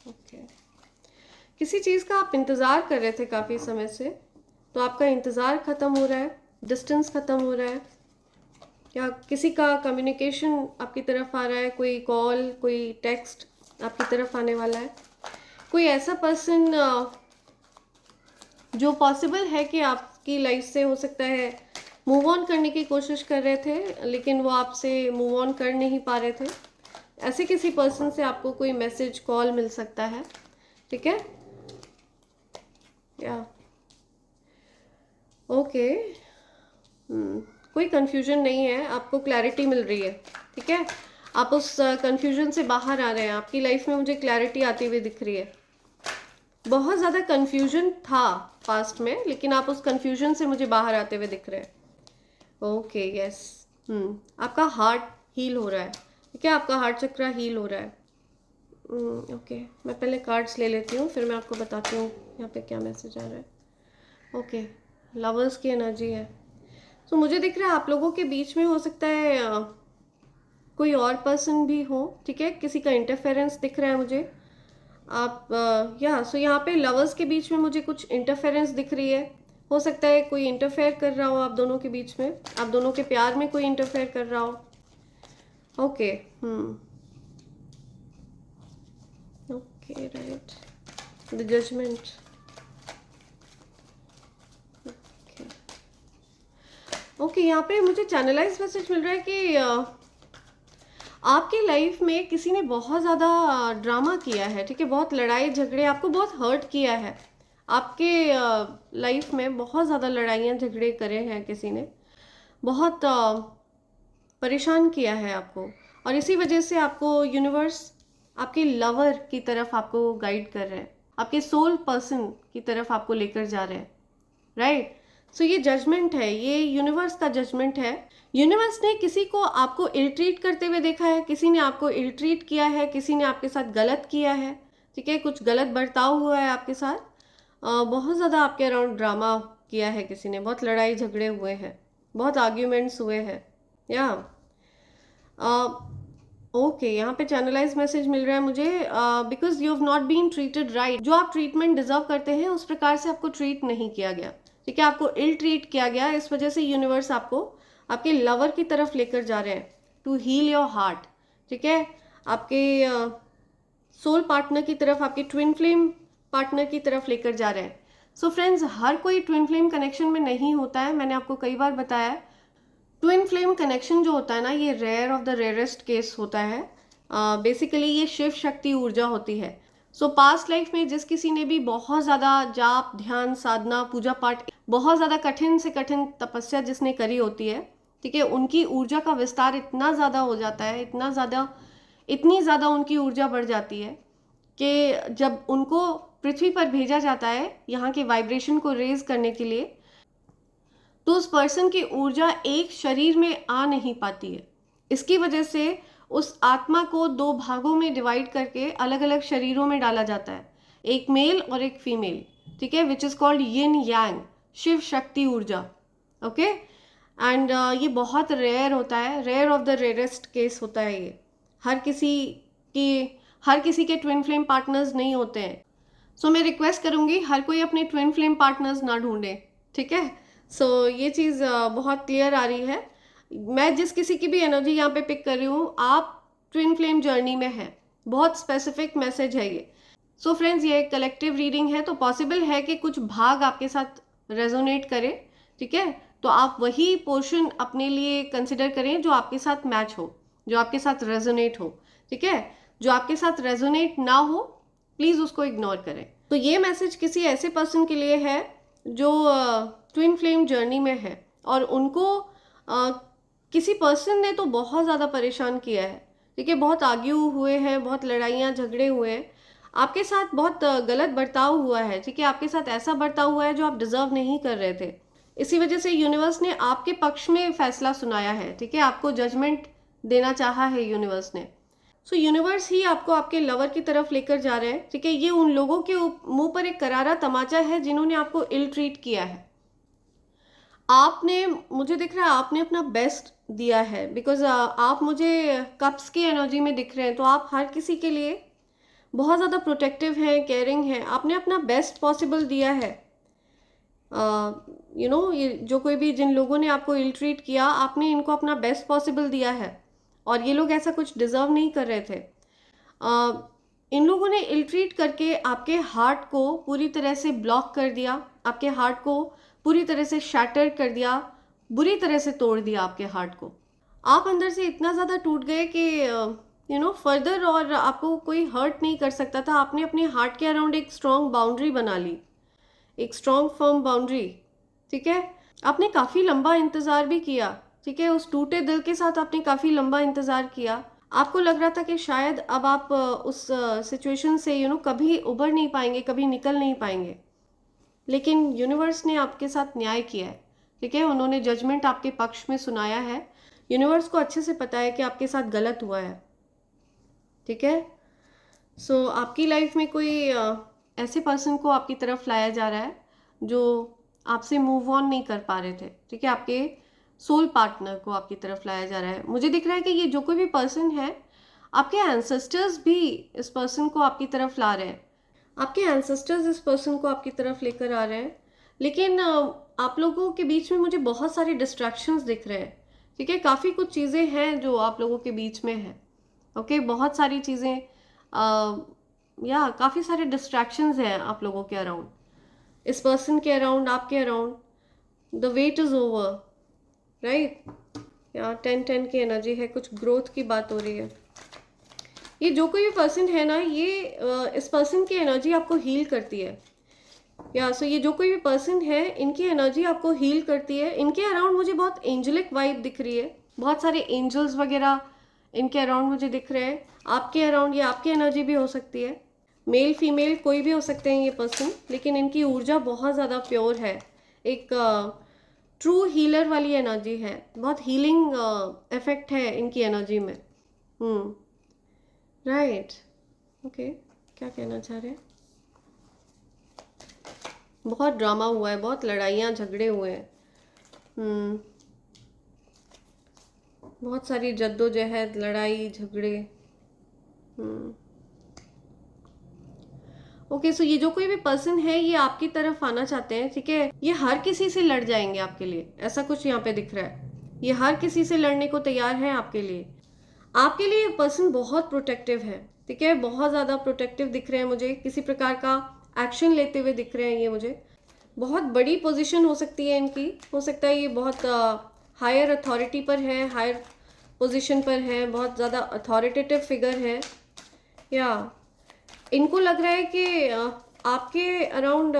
Speaker 1: ओके, किसी चीज़ का आप इंतज़ार कर रहे थे काफ़ी समय से, तो आपका इंतज़ार ख़त्म हो रहा है, डिस्टेंस ख़त्म हो रहा है, या किसी का कम्युनिकेशन आपकी तरफ आ रहा है, कोई कॉल, कोई टेक्स्ट आपकी तरफ आने वाला है। कोई ऐसा पर्सन जो पॉसिबल है कि आपकी लाइफ से हो सकता है मूव ऑन करने की कोशिश कर रहे थे, लेकिन वो आपसे मूव ऑन कर नहीं पा रहे थे। ऐसे किसी पर्सन से आपको कोई मैसेज, कॉल मिल सकता है, ठीक है। या ओके, कोई कंफ्यूजन नहीं है, आपको क्लैरिटी मिल रही है, ठीक है। आप उस कंफ्यूजन से बाहर आ रहे हैं, आपकी लाइफ में मुझे क्लैरिटी आती हुई दिख रही है। बहुत ज़्यादा कंफ्यूजन था पास्ट में, लेकिन आप उस कंफ्यूजन से मुझे बाहर आते हुए दिख रहे हैं। ओके, यस, आपका हार्ट हील हो रहा है, ठीक है। आपका हार्ट चक्रा हील हो रहा है। ओके, मैं पहले कार्ड्स ले लेती हूँ, फिर मैं आपको बताती हूँ यहाँ पे क्या मैसेज आ रहा है। ओके, लवर्स की एनर्जी है। तो मुझे दिख रहा है आप लोगों के बीच में हो सकता है कोई और पर्सन भी हो, ठीक है। किसी का इंटरफेरेंस दिख रहा है मुझे। आप सो यहाँ पे लवर्स के बीच में मुझे कुछ इंटरफेरेंस दिख रही है। हो सकता है कोई इंटरफेयर कर रहा हो आप दोनों के बीच में, आप दोनों के प्यार में कोई इंटरफेयर कर रहा हो। Okay, okay, right, the judgement. Okay, यहाँ पे मुझे चैनलाइज मैसेज मिल रहा है कि आपकी लाइफ में किसी ने बहुत ज़्यादा ड्रामा किया है, ठीक है। बहुत लड़ाई झगड़े, आपको बहुत हर्ट किया है। आपके लाइफ में बहुत ज़्यादा लड़ाइयाँ झगड़े करे हैं किसी ने, बहुत परेशान किया है आपको, और इसी वजह से आपको यूनिवर्स आपके लवर की तरफ आपको गाइड कर रहे हैं, आपके सोल पर्सन की तरफ आपको लेकर जा रहे हैं, राइट। सो ये जजमेंट है, ये यूनिवर्स का जजमेंट है। यूनिवर्स ने किसी को आपको इल ट्रीट करते हुए देखा है, किसी ने आपको इल ट्रीट किया है, किसी ने आपके साथ गलत किया है, ठीक है। कुछ गलत बर्ताव हुआ है आपके साथ, बहुत ज़्यादा आपके अराउंड ड्रामा किया है किसी ने, बहुत लड़ाई झगड़े हुए हैं, बहुत आर्ग्यूमेंट्स हुए हैं, या ओके, यहाँ पे चैनलाइज मैसेज मिल रहा है मुझे, because you have not been treated right. जो आप ट्रीटमेंट डिजर्व करते हैं उस प्रकार से आपको ट्रीट नहीं किया गया, ठीक है। आपको इल ट्रीट किया गया, इस वजह से यूनिवर्स आपको आपके लवर की तरफ लेकर जा रहे हैं, टू हील योर हार्ट, ठीक है। आपके सोल पार्टनर की तरफ, आपके ट्विन फ्लेम पार्टनर की तरफ लेकर जा रहे हैं। सो फ्रेंड्स, हर कोई ट्विन फ्लेम कनेक्शन में नहीं होता है, मैंने आपको कई बार बताया है। ट्विन फ्लेम कनेक्शन जो होता है ना, ये rare of the rarest case होता है। बेसिकली ये शिव शक्ति ऊर्जा होती है। सो पास्ट लाइफ में जिस किसी ने भी बहुत ज़्यादा जाप, ध्यान, साधना, पूजा पाठ, बहुत ज़्यादा कठिन से कठिन तपस्या जिसने करी होती है, ठीक है, उनकी ऊर्जा का विस्तार इतना ज़्यादा हो जाता है, इतनी ज़्यादा उनकी ऊर्जा बढ़ जाती है कि जब उनको पृथ्वी पर भेजा जाता है यहाँ के वाइब्रेशन को रेज करने के लिए, तो उस पर्सन की ऊर्जा एक शरीर में आ नहीं पाती है। इसकी वजह से उस आत्मा को दो भागों में डिवाइड करके अलग अलग शरीरों में डाला जाता है, एक मेल और एक फीमेल, ठीक है, which is called yin yang, Shiva Shakti ऊर्जा। ओके, एंड ये बहुत रेयर होता है, rare of the rarest case होता है ये। हर किसी के ट्विन फ्लेम पार्टनर्स नहीं होते हैं। सो मैं रिक्वेस्ट करूँगी हर कोई अपने ट्विन फ्लेम पार्टनर्स ना ढूंढे, ठीक है। सो ये चीज़ बहुत क्लियर आ रही है। मैं जिस किसी की भी एनर्जी यहाँ पे पिक कर रही हूँ, आप ट्विन फ्लेम जर्नी में हैं, बहुत स्पेसिफिक मैसेज है ये। सो फ्रेंड्स, ये एक कलेक्टिव रीडिंग है, तो पॉसिबल है कि कुछ भाग आपके साथ रेजोनेट करे, ठीक है, तो आप वही पोर्शन अपने लिए कंसिडर करें जो आपके साथ मैच हो, जो आपके साथ रेजोनेट हो, ठीक है। जो आपके साथ रेजोनेट ना हो, प्लीज़ उसको इग्नोर करें। तो ये मैसेज किसी ऐसे पर्सन के लिए है जो ट्विन फ्लेम जर्नी में है, और उनको किसी पर्सन ने तो बहुत ज़्यादा परेशान किया है, ठीक है, बहुत आर्ग्यू हुए हैं, बहुत लड़ाइयाँ झगड़े हुए हैं, आपके साथ बहुत गलत बर्ताव हुआ है, ठीक है, आपके साथ ऐसा बर्ताव हुआ है जो आप डिज़र्व नहीं कर रहे थे। इसी वजह से यूनिवर्स ने आपके पक्ष में फैसला सुनाया है, ठीक है, आपको जजमेंट देना चाहा है यूनिवर्स ने। सो यूनिवर्स ही आपको आपके लवर की तरफ लेकर जा रहे हैं, ठीक है। ये उन लोगों के मुंह पर एक करारा तमाचा है जिन्होंने आपको इल ट्रीट किया है। आपने, मुझे दिख रहा है आपने अपना बेस्ट दिया है, बिकॉज आप मुझे कप्स की एनर्जी में दिख रहे हैं, तो आप हर किसी के लिए बहुत ज़्यादा प्रोटेक्टिव हैं, केयरिंग हैं, आपने अपना बेस्ट पॉसिबल दिया है। ये जो कोई भी, जिन लोगों ने आपको इल ट्रीट किया, आपने इनको अपना बेस्ट पॉसिबल दिया है, और ये लोग ऐसा कुछ डिज़र्व नहीं कर रहे थे। इन लोगों ने इल ट्रीट करके आपके हार्ट को पूरी तरह से ब्लॉक कर दिया, आपके हार्ट को पूरी तरह से शैटर कर दिया, बुरी तरह से तोड़ दिया आपके हार्ट को। आप अंदर से इतना ज़्यादा टूट गए कि फर्दर और आपको कोई हर्ट नहीं कर सकता था। आपने अपने हार्ट के अराउंड एक स्ट्रॉन्ग बाउंड्री बना ली, एक स्ट्रॉन्ग फर्म बाउंड्री, ठीक है। आपने काफ़ी लंबा इंतज़ार भी किया, ठीक है, उस टूटे दिल के साथ आपने काफ़ी लंबा इंतज़ार किया। आपको लग रहा था कि शायद अब आप उस सिचुएशन से कभी उबर नहीं पाएंगे, कभी निकल नहीं पाएंगे, लेकिन यूनिवर्स ने आपके साथ न्याय किया है, ठीक है, उन्होंने जजमेंट आपके पक्ष में सुनाया है। यूनिवर्स को अच्छे से पता है कि आपके साथ गलत हुआ है, ठीक है। सो आपकी लाइफ में कोई ऐसे पर्सन को आपकी तरफ लाया जा रहा है जो आपसे मूव ऑन नहीं कर पा रहे थे, ठीक है, आपके सोल पार्टनर को आपकी तरफ लाया जा रहा है। मुझे दिख रहा है कि ये जो कोई भी पर्सन है, आपके एंसेस्टर्स भी इस पर्सन को आपकी तरफ ला रहे हैं, आपके एंसेस्टर्स इस पर्सन को आपकी तरफ लेकर आ रहे हैं, लेकिन आप लोगों के बीच में मुझे बहुत सारे डिस्ट्रैक्शंस दिख रहे हैं, ठीक है, काफ़ी कुछ चीज़ें हैं जो आप लोगों के बीच में है, ओके, बहुत सारी चीज़ें, या काफ़ी सारे डिस्ट्रैक्शंस हैं आप लोगों के अराउंड, इस पर्सन के अराउंड, आपके around. The wait is over, right, या 10-10 की एनर्जी है, कुछ ग्रोथ की बात हो रही है। ये जो कोई भी पर्सन है ना, ये इस पर्सन की एनर्जी आपको हील करती है, या सो ये जो कोई भी पर्सन है, इनकी एनर्जी आपको हील करती है। इनके अराउंड मुझे बहुत एंजलिक वाइब दिख रही है, बहुत सारे एंजल्स वगैरह इनके अराउंड मुझे दिख रहे हैं। आपके अराउंड ये आपकी एनर्जी भी हो सकती है, मेल फीमेल कोई भी हो सकते हैं ये पर्सन, लेकिन इनकी ऊर्जा बहुत ज़्यादा प्योर है, एक ट्रू हीलर वाली एनर्जी है, बहुत हीलिंग इफेक्ट है इनकी एनर्जी में। राइट, ओके, क्या कहना चाह रहे हैं? बहुत ड्रामा हुआ है, बहुत लड़ाइयाँ झगड़े हुए हैं, बहुत सारी जद्दोजहद, लड़ाई झगड़े। ओके, सो ये जो कोई भी पर्सन है, ये आपकी तरफ आना चाहते हैं, ठीक है, ये हर किसी से लड़ जाएंगे आपके लिए, ऐसा कुछ यहाँ पे दिख रहा है। ये हर किसी से लड़ने को तैयार है आपके लिए। आपके लिए पर्सन बहुत प्रोटेक्टिव है, ठीक है, बहुत ज़्यादा प्रोटेक्टिव दिख रहे हैं मुझे, किसी प्रकार का एक्शन लेते हुए दिख रहे हैं ये मुझे। बहुत बड़ी पोजीशन हो सकती है इनकी, हो सकता है ये बहुत हायर अथॉरिटी पर है, हायर पोजीशन पर है, बहुत ज़्यादा अथॉरिटेटिव फिगर है, या इनको लग रहा है कि आपके अराउंड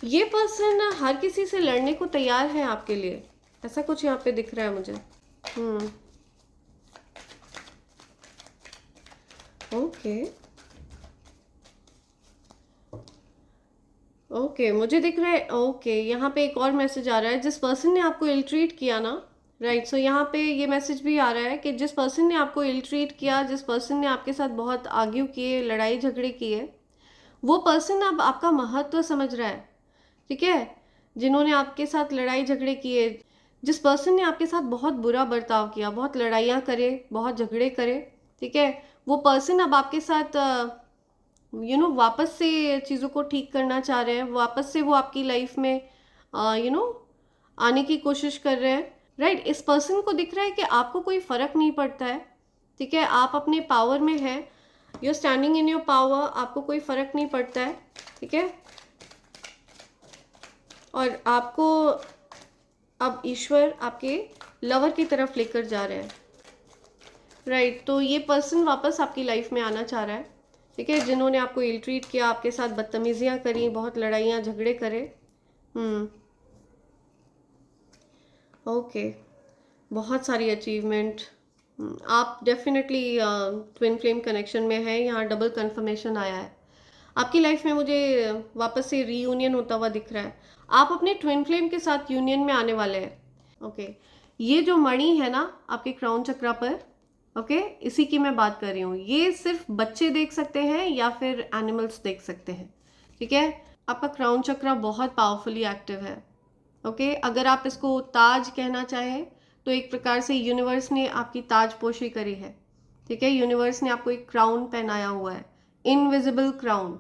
Speaker 1: ये पर्सन हर किसी से लड़ने को तैयार है आपके लिए, ऐसा कुछ यहाँ पे दिख रहा है मुझे। ओके ओके, मुझे दिख रहा है। ओके, यहाँ पे एक और मैसेज आ रहा है, जिस पर्सन ने आपको इल ट्रीट किया ना, राइट, सो यहाँ पे ये मैसेज भी आ रहा है कि जिस पर्सन ने आपको इल ट्रीट किया, जिस पर्सन ने आपके साथ बहुत आर्ग्यू किए, लड़ाई झगड़े किए, वो पर्सन अब आपका महत्व समझ रहा है। ठीक है, जिन्होंने आपके साथ लड़ाई झगड़े किए, जिस पर्सन ने आपके साथ बहुत बुरा बर्ताव किया, बहुत लड़ाइयाँ करे, बहुत झगड़े करे, ठीक है, वो पर्सन अब आपके साथ वापस से चीज़ों को ठीक करना चाह रहे हैं, वापस से वो आपकी लाइफ में आने की कोशिश कर रहे हैं, राइट। इस पर्सन को दिख रहा है कि आपको कोई फ़र्क नहीं पड़ता है, ठीक है, आप अपने पावर में है, you are standing in your power, आपको कोई फ़र्क नहीं पड़ता है, ठीक है, और आपको अब ईश्वर आपके लवर की तरफ लेकर जा रहे हैं, राइट। तो ये पर्सन वापस आपकी लाइफ में आना चाह रहा है, ठीक है, जिन्होंने आपको इल ट्रीट किया, आपके साथ बदतमीजियाँ करी, बहुत लड़ाइयाँ झगड़े करे। ओके, बहुत सारी अचीवमेंट। आप डेफिनेटली ट्विन फ्लेम कनेक्शन में है, यहाँ डबल कंफर्मेशन आया है। आपकी लाइफ में मुझे वापस से रीयूनियन होता हुआ दिख रहा है, आप अपने ट्विन फ्लेम के साथ यूनियन में आने वाले हैं। ओके, ये जो मणि है ना आपके क्राउन चक्रा पर, ओके, इसी की मैं बात कर रही हूँ। ये सिर्फ बच्चे देख सकते हैं या फिर एनिमल्स देख सकते हैं, ठीक है। आपका क्राउन चक्रा बहुत पावरफुली एक्टिव है, ओके। अगर आप इसको ताज कहना चाहें तो एक प्रकार से यूनिवर्स ने आपकी ताजपोशी करी है, ठीक है। यूनिवर्स ने आपको एक क्राउन पहनाया हुआ है, इनविजिबल क्राउन,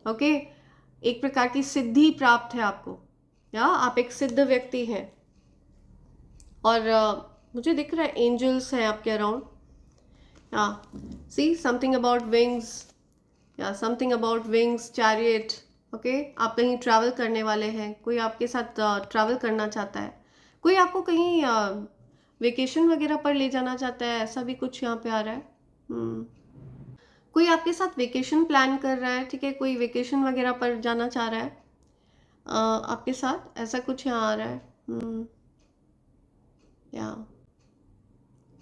Speaker 1: ओके। एक प्रकार की सिद्धि प्राप्त है आपको, या आप एक सिद्ध व्यक्ति हैं। और मुझे दिख रहा है एंजल्स हैं आपके around, see something about wings, या something about wings, chariot, okay. आप कहीं ट्रैवल करने वाले हैं, कोई आपके साथ ट्रैवल करना चाहता है, कोई आपको कहीं वेकेशन वगैरह पर ले जाना चाहता है, ऐसा भी कुछ यहाँ पे आ रहा है। कोई आपके साथ वेकेशन प्लान कर रहा है, ठीक है, कोई वेकेशन वगैरह पर जाना चाह रहा है आपके साथ, ऐसा कुछ यहाँ आ रहा है। या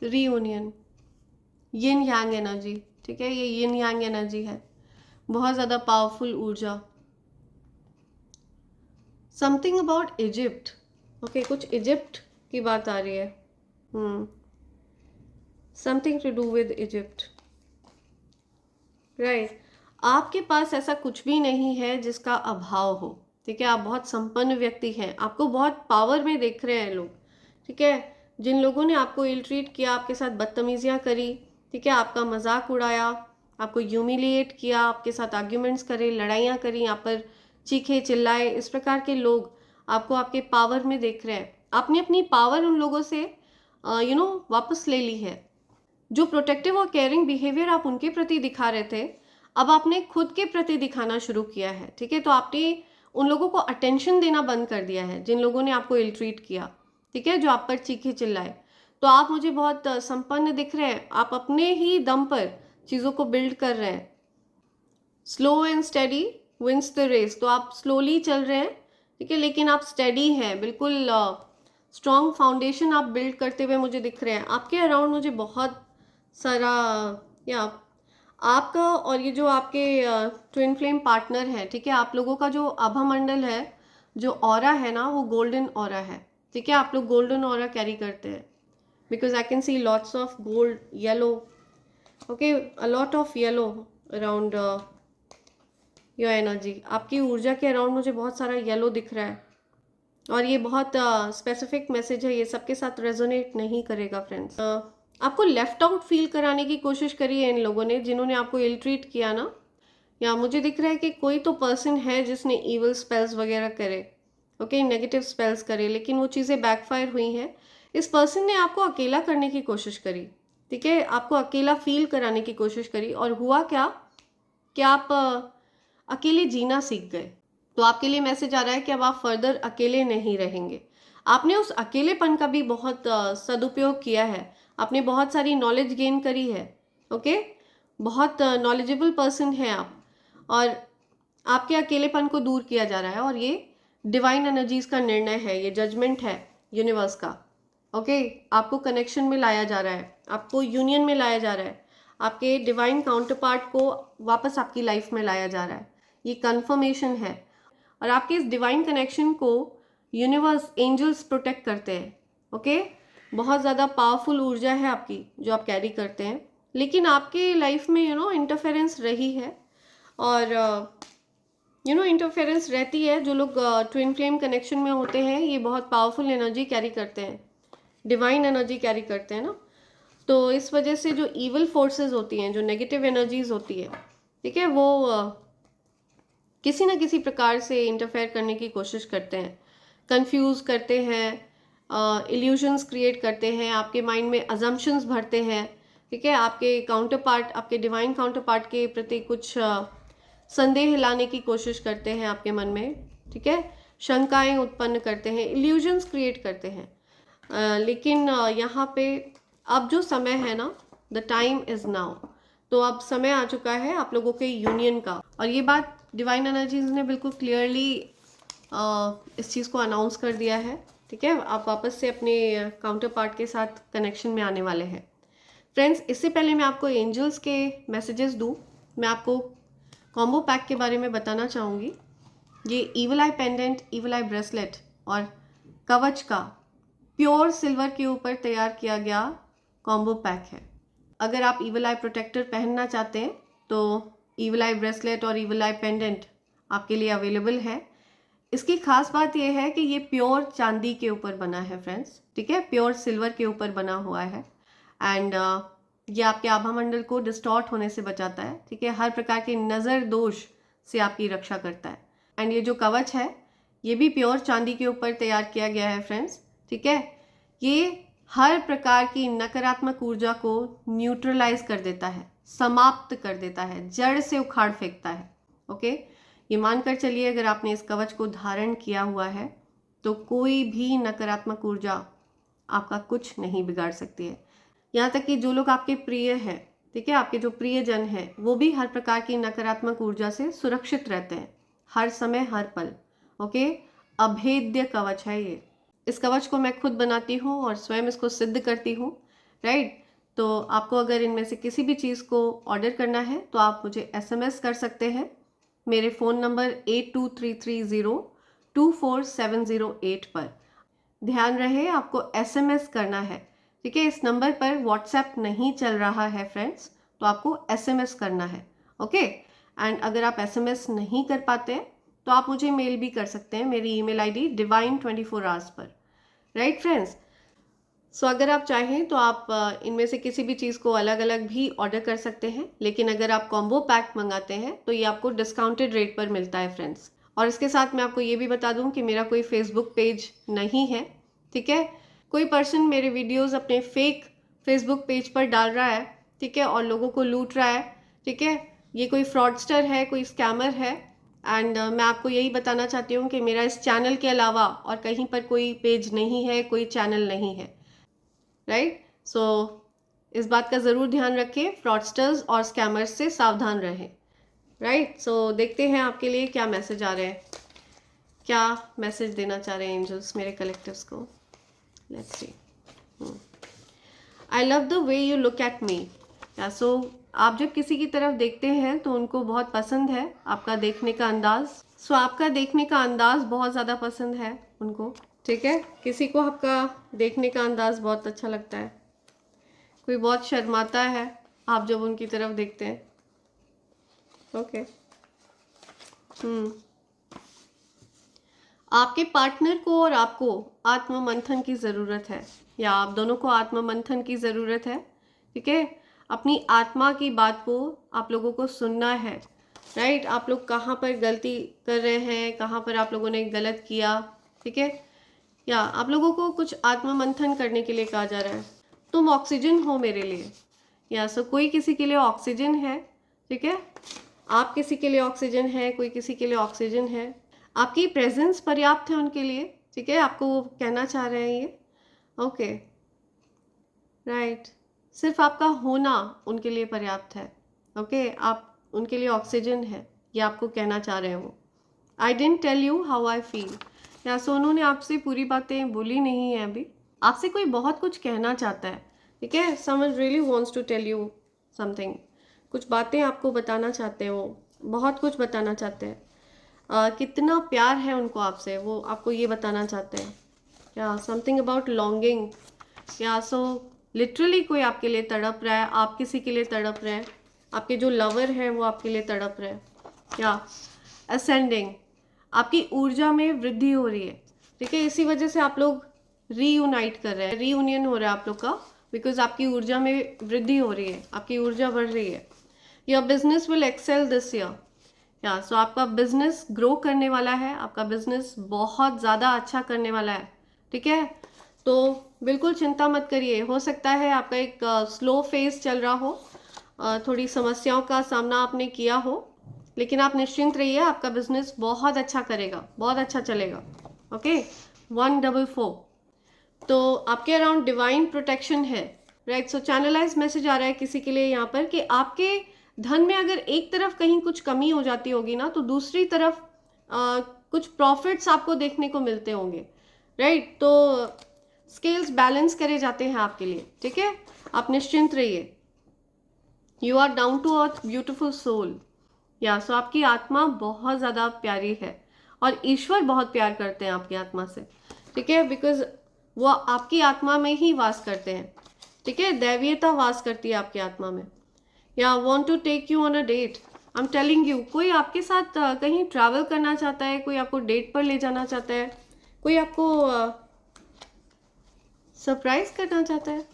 Speaker 1: रीयूनियन, यिन यांग एनर्जी, ठीक है, ये यिन यांग एनर्जी है, बहुत ज़्यादा पावरफुल ऊर्जा। समथिंग अबाउट इजिप्ट, ओके, कुछ इजिप्ट की बात आ रही है। Something to do with Egypt, right. आपके पास ऐसा कुछ भी नहीं है जिसका अभाव हो, ठीक है। आप बहुत संपन्न व्यक्ति हैं, आपको बहुत पावर में देख रहे हैं लोग, ठीक है। जिन लोगों ने आपको इल ट्रीट किया, आपके साथ बदतमीजियाँ करी, ठीक है, आपका मजाक उड़ाया, आपको ह्यूमिलिएट किया, आपके साथ आर्ग्यूमेंट्स करे, लड़ाइयाँ करी, आप पर चीखे चिल्लाए, इस प्रकार के लोग आपको आपके पावर में देख रहे हैं। आपने अपनी पावर उन लोगों से वापस ले ली है। जो प्रोटेक्टिव और केयरिंग बिहेवियर आप उनके प्रति दिखा रहे थे, अब आपने खुद के प्रति दिखाना शुरू किया है, ठीक है। तो आपने उन लोगों को अटेंशन देना बंद कर दिया है जिन लोगों ने आपको इल ट्रीट किया, ठीक है, जो आप पर चीखे चिल्लाए। तो आप मुझे बहुत संपन्न दिख रहे हैं, आप अपने ही दम पर चीज़ों को बिल्ड कर रहे हैं। Slow and steady wins the race, तो आप स्लोली चल रहे हैं, ठीक है, लेकिन आप स्टेडी हैं, बिल्कुल स्ट्रॉन्ग फाउंडेशन आप बिल्ड करते हुए मुझे दिख रहे हैं। आपके अराउंड मुझे बहुत सारा, या आपका और ये जो आपके ट्विन फ्लेम पार्टनर है, ठीक है, आप लोगों का जो आभा मंडल है, जो ऑरा है ना, वो गोल्डन ऑरा है, ठीक है। आप लोग गोल्डन ऑरा कैरी करते हैं, because I can see lots of gold, yellow, okay, a lot of yellow around your energy. आपकी ऊर्जा के अराउंड मुझे बहुत सारा येलो दिख रहा है, और ये बहुत स्पेसिफिक मैसेज है, ये सबके साथ रेजोनेट नहीं करेगा फ्रेंड्स। आपको लेफ्ट आउट फील कराने की कोशिश करी है इन लोगों ने, जिन्होंने आपको इल ट्रीट किया ना। या मुझे दिख रहा है कि कोई तो पर्सन है जिसने ईवल स्पेल्स वगैरह करे, ओके, नेगेटिव स्पेल्स करे, लेकिन वो चीज़ें बैकफायर हुई हैं। इस पर्सन ने आपको अकेला करने की कोशिश करी, ठीक है, आपको अकेला फील कराने की कोशिश करी, और हुआ क्या कि आप अकेले जीना सीख गए। तो आपके लिए मैसेज आ रहा है कि अब आप फर्दर अकेले नहीं रहेंगे। आपने उस अकेलेपन का भी बहुत सदुपयोग किया है, आपने बहुत सारी नॉलेज गेन करी है। ओके, बहुत नॉलेजेबल पर्सन है आप, और आपके अकेलेपन को दूर किया जा रहा है, और ये डिवाइन एनर्जीज का निर्णय है, ये जजमेंट है यूनिवर्स का। ओके, आपको कनेक्शन में लाया जा रहा है, आपको यूनियन में लाया जा रहा है, आपके डिवाइन काउंटर पार्ट को वापस आपकी लाइफ में लाया जा रहा है, ये कंफर्मेशन है। और आपके इस डिवाइन कनेक्शन को यूनिवर्स, एंजल्स प्रोटेक्ट करते हैं। ओके, बहुत ज़्यादा पावरफुल ऊर्जा है आपकी जो आप कैरी करते हैं, लेकिन आपके लाइफ में इंटरफेरेंस रही है, और इंटरफेरेंस रहती है। जो लोग ट्विन फ्लेम कनेक्शन में होते हैं, ये बहुत पावरफुल एनर्जी कैरी करते हैं, डिवाइन एनर्जी कैरी करते हैं ना। तो इस वजह से जो इवल फोर्सेस होती हैं, जो नेगेटिव एनर्जीज होती है, ठीक है, वो किसी ना किसी प्रकार से इंटरफेयर करने की कोशिश करते हैं, कंफ्यूज करते हैं, इल्यूजन्स क्रिएट करते हैं, आपके माइंड में अजम्पशंस भरते हैं। ठीक है, आपके काउंटर पार्ट, आपके डिवाइन काउंटर पार्ट के प्रति कुछ संदेह लाने की कोशिश करते हैं आपके मन में। ठीक है, शंकाएं उत्पन्न करते हैं, इल्यूजन्स क्रिएट करते हैं। लेकिन यहाँ पे अब जो समय है ना, द टाइम इज़ नाउ। तो अब समय आ चुका है आप लोगों के यूनियन का, और ये बात डिवाइन एनर्जीज ने बिल्कुल क्लियरली इस चीज़ को अनाउंस कर दिया है। ठीक है, आप वापस से अपने काउंटर पार्ट के साथ कनेक्शन में आने वाले हैं। फ्रेंड्स, इससे पहले मैं आपको एंजल्स के मैसेजेस दूँ, मैं आपको कॉम्बो पैक के बारे में बताना चाहूँगी। ये ईवल आई पेंडेंट, ईवल आई ब्रेसलेट और कवच का प्योर सिल्वर के ऊपर तैयार किया गया कॉम्बो पैक है। अगर आप ईवल आई प्रोटेक्टर पहनना चाहते हैं तो ईवल आई ब्रेसलेट और ईवल आई पेंडेंट आपके लिए अवेलेबल है। इसकी खास बात यह है कि ये प्योर चांदी के ऊपर बना है फ्रेंड्स। ठीक है, प्योर सिल्वर के ऊपर बना हुआ है, एंड ये आपके आभा मंडल को डिस्टॉर्ट होने से बचाता है। ठीक है, हर प्रकार के नज़र दोष से आपकी रक्षा करता है। एंड ये जो कवच है, ये भी प्योर चांदी के ऊपर तैयार किया गया है फ्रेंड्स। ठीक है, ये हर प्रकार की नकारात्मक ऊर्जा को न्यूट्रलाइज कर देता है, समाप्त कर देता है, जड़ से उखाड़ फेंकता है। ओके, ये मानकर चलिए, अगर आपने इस कवच को धारण किया हुआ है तो कोई भी नकारात्मक ऊर्जा आपका कुछ नहीं बिगाड़ सकती है। यहाँ तक कि जो लोग आपके प्रिय हैं, ठीक है, आपके जो प्रियजन हैं, वो भी हर प्रकार की नकारात्मक ऊर्जा से सुरक्षित रहते हैं, हर समय हर पल। ओके, अभेद्य कवच है ये। इस कवच को मैं खुद बनाती हूँ और स्वयं इसको सिद्ध करती हूँ। राइट, तो आपको अगर इनमें से किसी भी चीज़ को ऑर्डर करना है तो आप मुझे SMS कर सकते हैं मेरे फ़ोन नंबर 8233024708 पर। ध्यान रहे, आपको SMS करना है। ठीक है, इस नंबर पर WhatsApp नहीं चल रहा है फ्रेंड्स, तो आपको SMS करना है। ओके, एंड अगर आप SMS नहीं कर पाते तो आप मुझे मेल भी कर सकते हैं, मेरी ईमेल ID divine24hours पर। राइट फ्रेंड्स, सो अगर आप चाहें तो आप इनमें से किसी भी चीज़ को अलग अलग भी ऑर्डर कर सकते हैं, लेकिन अगर आप कॉम्बो पैक मंगाते हैं तो ये आपको डिस्काउंटेड रेट पर मिलता है फ्रेंड्स। और इसके साथ मैं आपको ये भी बता दूं कि मेरा कोई फेसबुक पेज नहीं है। ठीक है, कोई पर्सन मेरे वीडियोस अपने फेक फेसबुक पेज पर डाल रहा है, ठीक है, और लोगों को लूट रहा है। ठीक है, ये कोई फ्रॉडस्टर है, कोई स्कैमर है। एंड मैं आपको यही बताना चाहती हूँ कि मेरा इस चैनल के अलावा और कहीं पर कोई पेज नहीं है, कोई चैनल नहीं है। राइट, सो इस बात का ज़रूर ध्यान रखें, फ्रॉडस्टर्स और स्कैमर्स से सावधान रहें। राइट, सो देखते हैं आपके लिए क्या मैसेज आ रहे हैं, क्या मैसेज देना चाह रहे हैं एंजल्स मेरे कलेक्टिव्स को। Let's see. I love the way you look at me. या सो आप जब किसी की तरफ देखते हैं तो उनको बहुत पसंद है आपका देखने का अंदाज। सो आपका देखने का अंदाज बहुत ज़्यादा पसंद है उनको। ठीक है, किसी को आपका देखने का अंदाज बहुत अच्छा लगता है, कोई बहुत शर्माता है आप जब उनकी तरफ देखते हैं। ओके, आपके पार्टनर को और आपको आत्म मंथन की ज़रूरत है, या आप दोनों को आत्म मंथन की ज़रूरत है। ठीक है, अपनी आत्मा की बात को आप लोगों को सुनना है। राइट, आप लोग कहाँ पर गलती कर रहे हैं, कहाँ पर आप लोगों ने गलत किया। ठीक है, या आप लोगों को कुछ आत्म मंथन करने के लिए कहा जा रहा है। तुम ऑक्सीजन हो मेरे लिए, या सो कोई किसी के लिए ऑक्सीजन है, ठीक है, आप किसी के लिए ऑक्सीजन है, कोई किसी के लिए ऑक्सीजन है, आपकी प्रेजेंस पर्याप्त है उनके लिए, ठीक है, आपको वो कहना चाह रहे हैं ये, ओके, राइट, सिर्फ आपका होना उनके लिए पर्याप्त है, ओके, आप उनके लिए ऑक्सीजन है, ये आपको कहना चाह रहे हैं वो। I don't tell you how I feel, या सो उन्होंने आपसे पूरी बातें बोली नहीं है अभी, आपसे कोई बहुत कुछ कहना चाहता है, ठीक है, someone really wants to tell you something, कुछ बातें आपको बताना चाहते हैं, वो बहुत कुछ बताना चाहते हैं, कितना प्यार है उनको आपसे, वो आपको ये बताना चाहते हैं, या समथिंग अबाउट लॉन्गिंग, या सो लिटरली कोई आपके लिए तड़प रहा है, आप किसी के लिए तड़प रहे हैं, आपके जो लवर है वो आपके लिए तड़प रहे हैं, या असेंडिंग, आपकी ऊर्जा में वृद्धि हो रही है, ठीक है, इसी वजह से आप लोग रीयूनाइट कर रहे हैं, रीयूनियन हो रहा है आप लोग का, बिकॉज आपकी ऊर्जा में वृद्धि हो रही है, आपकी ऊर्जा बढ़ रही है। Your business will excel this year, या सो आपका बिजनेस ग्रो करने वाला है, आपका बिजनेस बहुत ज़्यादा अच्छा करने वाला है, ठीक है, तो बिल्कुल चिंता मत करिए, हो सकता है आपका एक स्लो फेज चल रहा हो, थोड़ी समस्याओं का सामना आपने किया हो, लेकिन आप निश्चिंत रहिए, आपका बिजनेस बहुत अच्छा करेगा, बहुत अच्छा चलेगा, ओके। 144, तो आपके अराउंड डिवाइन प्रोटेक्शन है, राइट, सो चैनलाइज मैसेज आ रहा है किसी के लिए यहाँ पर कि आपके धन में अगर एक तरफ कहीं कुछ कमी हो जाती होगी ना, तो दूसरी तरफ कुछ प्रॉफिट्स आपको देखने को मिलते होंगे, राइट, तो स्केल्स बैलेंस करे जाते हैं आपके लिए, ठीक है, आप निश्चिंत रहिए। You are down to earth beautiful soul, या सो आपकी आत्मा बहुत ज़्यादा प्यारी है और ईश्वर बहुत प्यार करते हैं आपकी आत्मा से, ठीक है, बिकॉज वो आपकी आत्मा में ही वास करते हैं, ठीक है, दैवीयता वास करती है आपकी आत्मा में। या want to take you on a date, I am telling you, कोई आपके साथ कहीं ट्रैवल करना चाहता है, कोई आपको डेट पर ले जाना चाहता है, कोई आपको सरप्राइज करना चाहता है,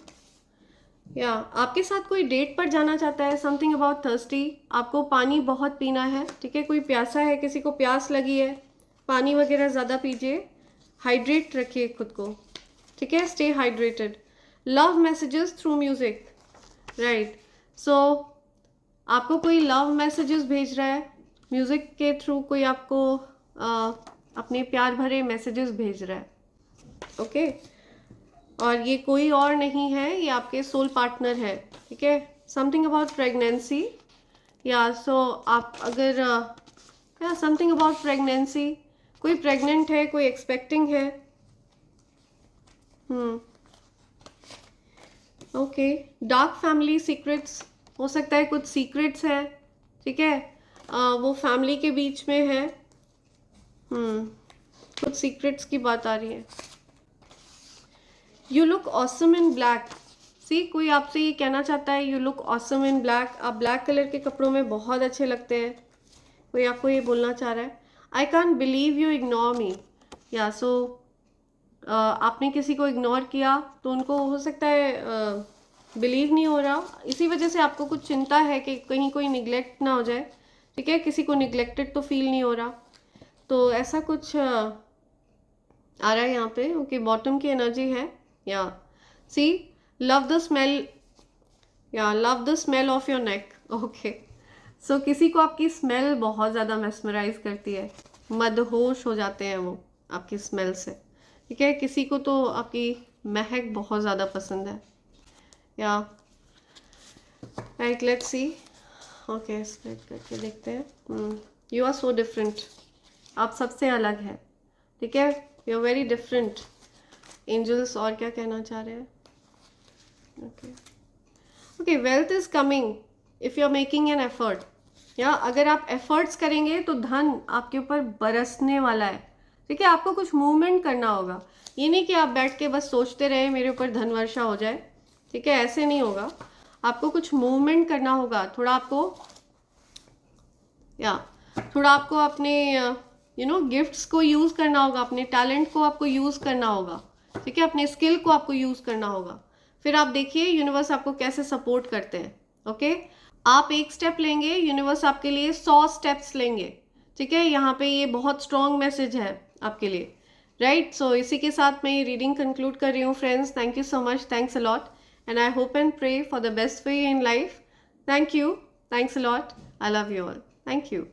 Speaker 1: या आपके साथ कोई डेट पर जाना चाहता है। समथिंग अबाउट थर्स्टी, आपको पानी बहुत पीना है, ठीक है, कोई प्यासा है, किसी को प्यास लगी है, पानी वगैरह ज़्यादा पीजिए, हाइड्रेट रखिए खुद को, ठीक है, stay hydrated. Love messages through music, right, so आपको कोई लव मैसेजेस भेज रहा है म्यूज़िक के थ्रू, कोई आपको अपने प्यार भरे मैसेजेस भेज रहा है, ओके, और ये कोई और नहीं है, ये आपके सोल पार्टनर है, ठीक है। समथिंग अबाउट प्रेगनेंसी, या सो आप अगर या समथिंग अबाउट प्रेगनेंसी, कोई प्रेग्नेंट है, कोई एक्सपेक्टिंग है, ओके। डार्क फैमिली सीक्रेट्स, हो सकता है कुछ सीक्रेट्स है, ठीक है, वो फैमिली के बीच में है, कुछ सीक्रेट्स की बात आ रही है। You look awesome in black, see कोई आपसे ये कहना चाहता है, you look awesome in black, आप ब्लैक कलर के कपड़ों में बहुत अच्छे लगते हैं, कोई आपको ये बोलना चाह रहा है। I can't believe you ignore me, या सो आपने किसी को इग्नोर किया तो उनको हो सकता है बिलीव नहीं हो रहा, इसी वजह से आपको कुछ चिंता है कि कहीं कोई निगलेक्ट ना हो जाए, ठीक है, किसी को निगलेक्टेड तो फील नहीं हो रहा, तो ऐसा कुछ आ रहा है यहाँ पे, ओके, बॉटम की एनर्जी है, या सी लव द स्मेल, या love the smell of your neck, okay, so किसी को आपकी स्मेल बहुत ज़्यादा मेस्मराइज करती है, मदहोश हो जाते हैं वो आपकी स्मेल से, ठीक है, किसी को तो आपकी महक बहुत ज़्यादा पसंद है, या right, let's see, okay, spread करके देखते हैं। यू आर सो डिफरेंट, आप सबसे अलग है, ठीक है, you are very different. Angels और क्या कहना चाह रहे हैं, okay, okay, wealth is coming if you are making an effort, या अगर आप एफर्ट्स करेंगे तो धन आपके ऊपर बरसने वाला है, ठीक है, आपको कुछ मूवमेंट करना होगा, ये नहीं कि आप बैठ के बस सोचते रहे मेरे ऊपर धन वर्षा हो जाए, ठीक है, ऐसे नहीं होगा, आपको कुछ मूवमेंट करना होगा, थोड़ा आपको अपने गिफ्ट्स को यूज़ करना होगा, अपने टैलेंट को आपको यूज़ करना होगा, ठीक है, अपने स्किल को आपको यूज़ करना होगा, फिर आप देखिए यूनिवर्स आपको कैसे सपोर्ट करते हैं, ओके, आप एक स्टेप लेंगे, यूनिवर्स आपके लिए 100 स्टेप्स लेंगे, ठीक है, यहाँ पे ये बहुत स्ट्रॉन्ग मैसेज है आपके लिए, राइट, सो इसी के साथ मैं ये रीडिंग कंक्लूड कर रही हूँ friends, thank you so much, thanks a lot, and I hope and pray for the best for you in life. Thank you. Thanks a lot. I love you all. Thank you.